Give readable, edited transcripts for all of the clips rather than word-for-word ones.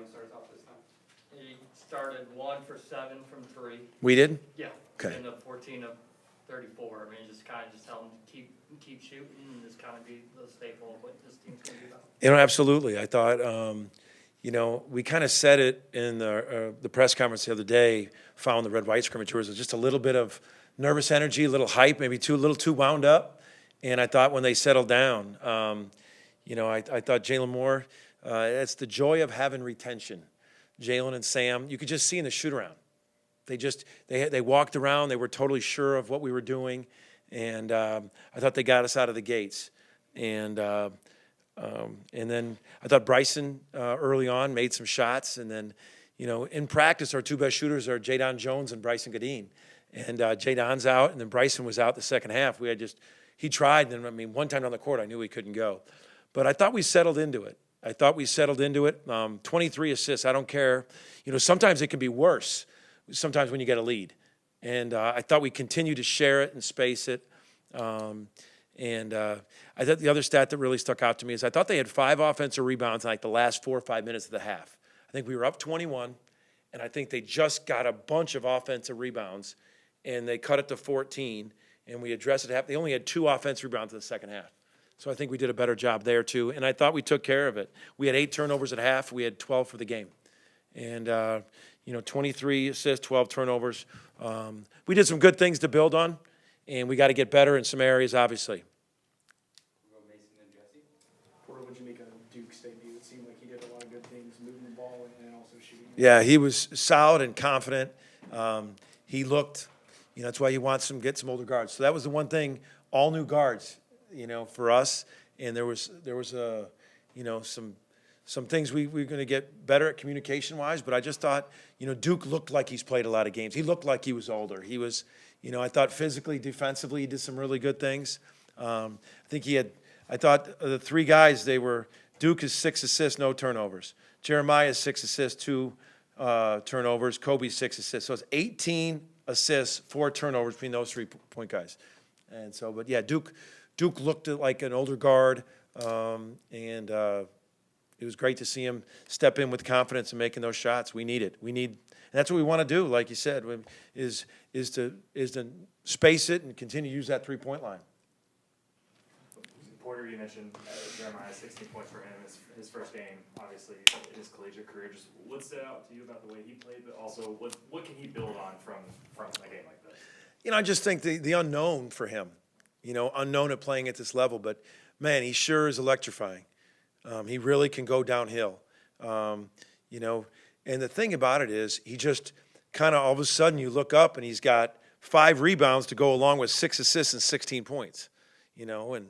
he starts off this time? He started 1 for 7 from 3. We did? Yeah. Okay. And the 14 of 34. I mean, just kind of just tell him to keep shooting and just kind of be the staple of what this team's going to be about. Absolutely. I thought, we kind of said it in the press conference the other day, following the red-white scrimmage. There was just a little bit of nervous energy, a little hype, maybe a little too wound up. And I thought when they settled down, I thought Jalen Moore, it's the joy of having retention. Jalen and Sam, you could just see in the shoot-around. They walked around. They were totally sure of what we were doing. And I thought they got us out of the gates. And then I thought Bryson early on made some shots. And then, in practice, our two best shooters are Jadon Jones and Bryson Godin. And Jadon's out, and then Bryson was out the second half. He tried, and one time on the court, I knew he couldn't go. But I thought we settled into it. 23 assists. I don't care. Sometimes it can be worse. Sometimes when you get a lead. And I thought we continued to share it and space it. I thought the other stat that really stuck out to me is I thought they had 5 offensive rebounds in like the last 4 or 5 minutes of the half. I think we were up 21, and I think they just got a bunch of offensive rebounds, and they cut it to 14, and we addressed it at half. They only had 2 offensive rebounds in the second half. So I think we did a better job there too, and I thought we took care of it. We had 8 turnovers at half. We had 12 for the game. And, 23 assists, 12 turnovers. We did some good things to build on, and we got to get better in some areas, obviously. We'll go Mason and Jesse. Porter, what'd you make of Duke's debut? It seemed like he did a lot of good things, moving the ball and also shooting. Yeah, he was solid and confident. He looked, that's why you want get some older guards. So that was the one thing, all new guards, for us. And there was some things we were going to get better at communication-wise, but I just thought, Duke looked like he's played a lot of games. He looked like he was older. He was, I thought physically, defensively, he did some really good things. I thought the 3 guys, Duke is 6 assists, no turnovers. Jeremiah is 6 assists, 2 turnovers. Kobe's 6 assists. So it's 18 assists, 4 turnovers between those 3-point guys. And so, but yeah, Duke looked like an older guard, and it was great to see him step in with confidence and making those shots. We need it. And that's what we want to do, like you said, is to space it and continue to use that 3-point line. Porter, you mentioned Jeremiah, 16 points for him, his first game, obviously, in his collegiate career. Just what stood out to you about the way he played, but also what can he build on from a game like this? I just think the unknown for him, unknown at playing at this level, but, man, he sure is electrifying. He really can go downhill, and the thing about it is he just kind of all of a sudden you look up and he's got 5 rebounds to go along with 6 assists and 16 points, and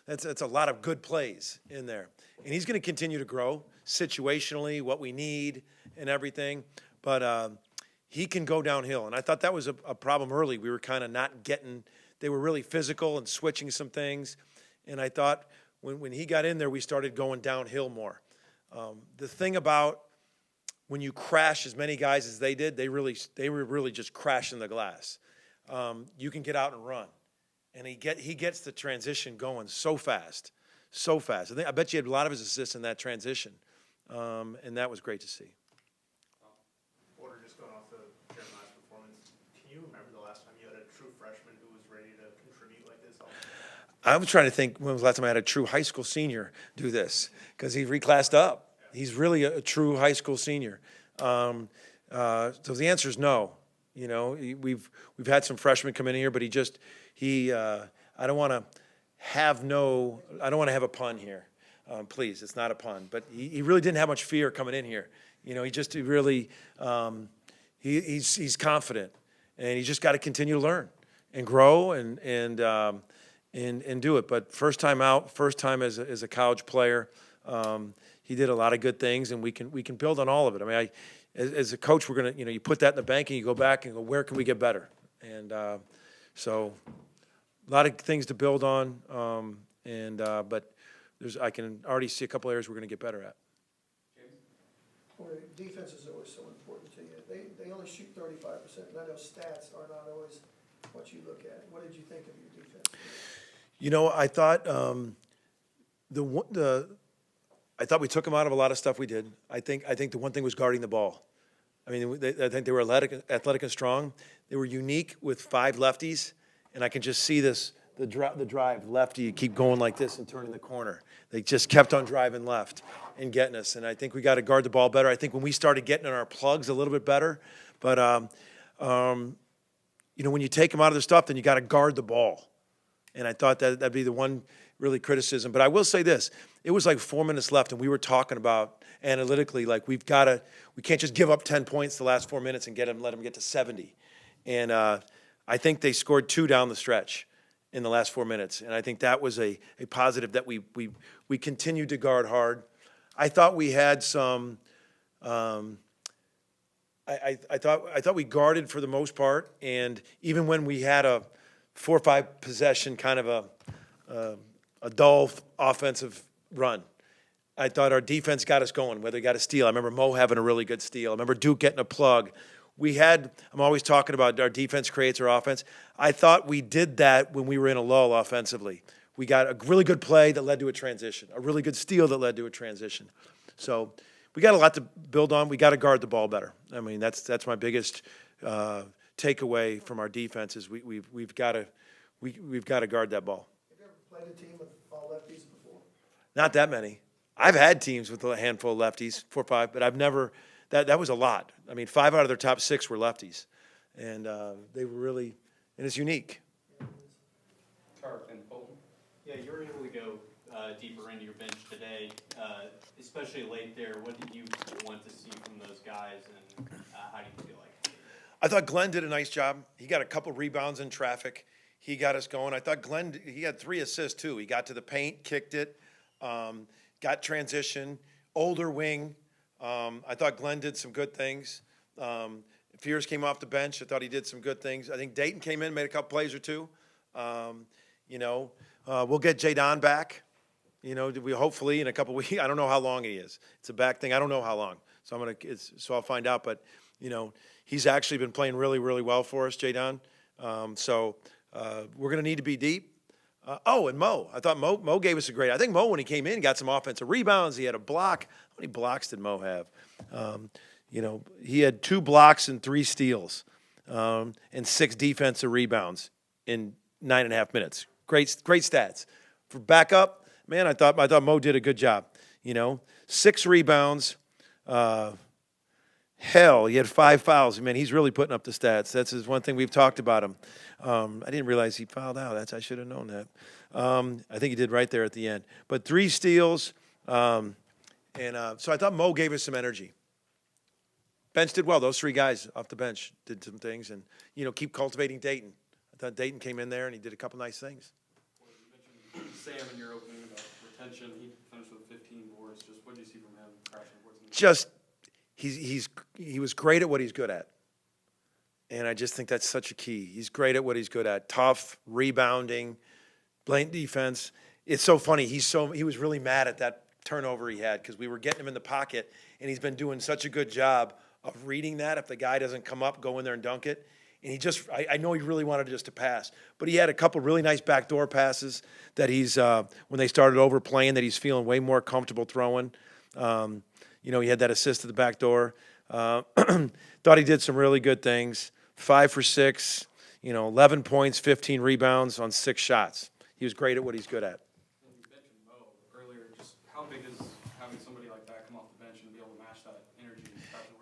that's a lot of good plays in there. And he's going to continue to grow situationally, what we need and everything, but he can go downhill. And I thought that was a problem early. We were kind of not getting – they were really physical and switching some things, and I thought – when he got in there, we started going downhill more. The thing about when you crash as many guys as they did, they were really just crashing the glass. You can get out and run, and he gets the transition going so fast. I bet you had a lot of his assists in that transition, and that was great to see. Porter, just going off the Jeremiah's performance, can you remember the last time you had a true freshman who was ready to contribute like this? I was trying to think when was the last time I had a true high school senior do this, because he reclassed up. He's really a true high school senior. So the answer is no. We've had some freshmen come in here, but I don't want to have a pun here. Please, it's not a pun. But he really didn't have much fear coming in here. He's confident, and he's just got to continue to learn and grow and do it. But first time out, first time as a college player, he did a lot of good things, and we can build on all of it. As a coach, we're gonna you put that in the bank and you go back and go, where can we get better? And so a lot of things to build on, but I can already see a couple areas we're going to get better at. Well, defense is always so important to you. They only shoot 35%, and I know stats are not always what you look at. What did you think of your defense? I thought I thought we took them out of a lot of stuff we did. I think the one thing was guarding the ball. I mean, I think they were athletic and strong. They were unique with 5 lefties, and I can just see this, the drive, lefty, you keep going like this and turning the corner. They just kept on driving left and getting us, and I think we got to guard the ball better. I think when we started getting in our plugs a little bit better, but, you know, when you take them out of the stuff, then you got to guard the ball. And I thought that'd be the one really criticism. But I will say this, it was like 4 minutes left, and we were talking about analytically, like we can't just give up 10 points the last 4 minutes and let them get to 70. And I think they scored 2 down the stretch in the last 4 minutes. And I think that was a positive that we continued to guard hard. I thought we had some, I thought we guarded for the most part. And even when we had a 4 or 5 possession kind of a dull offensive run, I thought our defense got us going, whether they got a steal. I remember Mo having a really good steal. I remember Duke getting a plug. I'm always talking about our defense creates our offense. I thought we did that when we were in a lull offensively. We got a really good play that led to a transition, a really good steal that led to a transition. So we got a lot to build on. We got to guard the ball better. I mean, that's my biggest takeaway from our defense is we've got to guard that ball. Have you ever played a team with all lefties before? Not that many. I've had teams with a handful of lefties, 4 or 5, but I've never. That was a lot. I mean, 5 out of their top 6 were lefties, and they were really, and it's unique. Tark and Bolton. Yeah, you were able to go deeper into your bench today, especially late there. What did you want to see from those guys, and how do you feel like? I thought Glenn did a nice job. He got a couple rebounds in traffic. He got us going. I thought Glenn, he had 3 assists too. He got to the paint, kicked it, got transition, older wing. I thought Glenn did some good things. Fears came off the bench. I thought he did some good things. I think Dayton came in, made a couple plays or 2. We'll get Jadon back. You know, we hopefully in a couple weeks. I don't know how long he is. It's a back thing. I don't know how long. So I'll find out. But he's actually been playing really, really well for us, Jadon. We're going to need to be deep. And Mo. I thought Mo gave us a great. I think Mo, when he came in, got some offensive rebounds. He had a block. How many blocks did Mo have? He had 2 blocks and 3 steals, and 6 defensive rebounds in 9.5 minutes. Great stats for backup. Man, I thought Mo did a good job. 6 rebounds. He had 5 fouls. Man, he's really putting up the stats. That's one thing we've talked about him. I didn't realize he fouled out. I should have known that. I think he did right there at the end. But 3 steals. So I thought Mo gave us some energy. Bench did well. Those 3 guys off the bench did some things. And, keep cultivating Dayton. I thought Dayton came in there and he did a couple nice things. Well, you mentioned Sam in your opening about retention. He finished with 15 boards. Just what did you see from him? Crashing boards. He was great at what he's good at. And I just think that's such a key. He's great at what he's good at. Tough, rebounding, blatant defense. It's so funny. He was really mad at that turnover he had because we were getting him in the pocket, and he's been doing such a good job of reading that. If the guy doesn't come up, go in there and dunk it. And I know he really wanted just to pass. But he had a couple really nice backdoor passes that when they started over playing, that he's feeling way more comfortable throwing. He had that assist at the back door. Thought he did some really good things. 5 for 6, 11 points, 15 rebounds on 6 shots. He was great at what he's good at. And you mentioned Mo earlier. Just how big is having somebody like that come off the bench and be able to match that energy?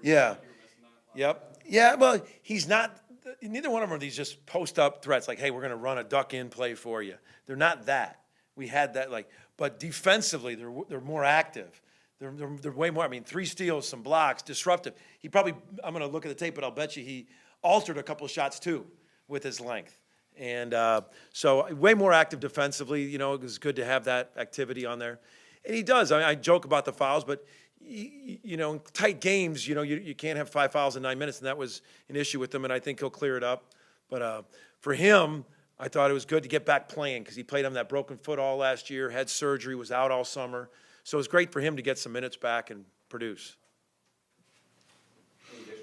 Yeah. You were missing that Yep. Yeah, well, he's not – neither one of them are these just post-up threats like, hey, we're going to run a duck-in play for you. They're not that. We had that, but defensively, they're more active. They're way more. 3 steals, some blocks, disruptive. I'm going to look at the tape, but I'll bet you he altered a couple of shots too with his length. And so way more active defensively. It was good to have that activity on there. And he does. I joke about the fouls, but, in tight games, you can't have 5 fouls in 9 minutes, and that was an issue with him, and I think he'll clear it up. But for him, I thought it was good to get back playing because he played on that broken foot all last year, had surgery, was out all summer. So it was great for him to get some minutes back and produce.